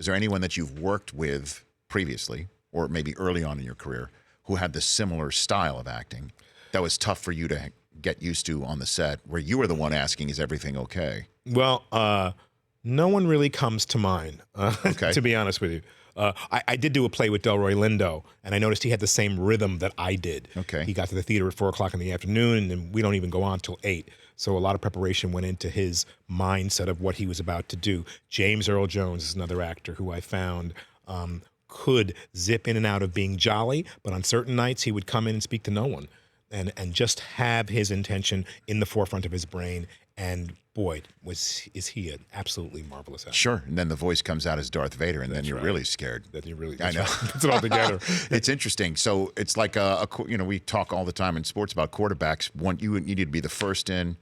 Is there anyone that you've worked with previously, or maybe early on in your career, who had this similar style of acting that was tough for you to get used to on the set, where you were the one asking, is everything okay? Well, no one really comes to mind, Okay. to be honest with you. I did do a play with Delroy Lindo, and I noticed he had the same rhythm that I did. Okay. He got to the theater at 4 o'clock in the afternoon, and then we don't even go on till 8. So a lot of preparation went into his mindset of what he was about to do. James Earl Jones is another actor who I found could zip in and out of being jolly, but on certain nights he would come in and speak to no one and just have his intention in the forefront of his brain. And boy, is he an absolutely marvelous actor. Sure. And then the voice comes out as Darth Vader, and then you're really scared. That you really, I know. right. Puts it all together. It's interesting. So it's like we talk all the time in sports about quarterbacks. You need to be the first in,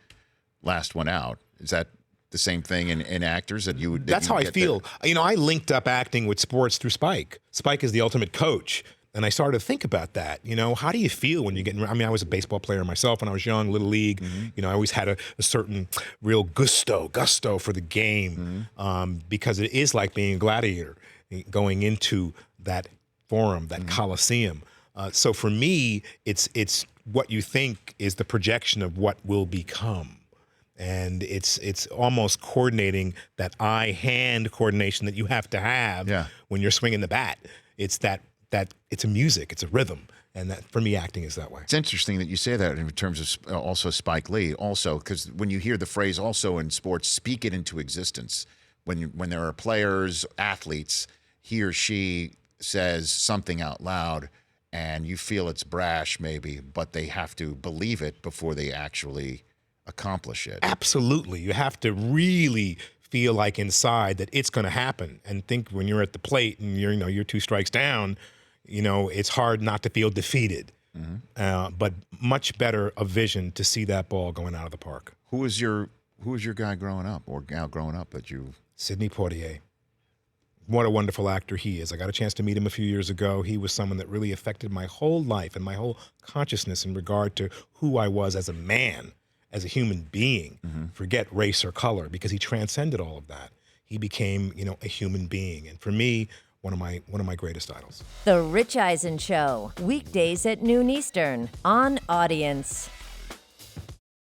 last one out. Is that the same thing in actors that you would? That's how I feel. I linked up acting with sports through Spike. Spike is the ultimate coach. And I started to think about that. How do you feel when you get, I was a baseball player myself when I was young, Little League. I always had a certain real gusto for the game because it is like being a gladiator, going into that forum, that coliseum. So for me, it's what you think is the projection of what will become. And it's almost coordinating that eye-hand coordination that you have to have when you're swinging the bat. It's that it's a music, it's a rhythm, and that for me, acting is that way. It's interesting that you say that in terms of also Spike Lee, also because when you hear the phrase also in sports, speak it into existence. When there are players, athletes, he or she says something out loud, and you feel it's brash maybe, but they have to believe it before they actually accomplish it. Absolutely, you have to really feel like inside that it's going to happen, and think when you're at the plate and you're 2 strikes down. It's hard not to feel defeated, but much better a vision to see that ball going out of the park. Who was your guy growing up, or gal growing up that you? Sidney Poitier. What a wonderful actor he is. I got a chance to meet him a few years ago. He was someone that really affected my whole life and my whole consciousness in regard to who I was as a man, as a human being. Forget race or color, because he transcended all of that. He became, a human being, and for me, one of my greatest idols. The Rich Eisen Show, weekdays at noon Eastern on Audience.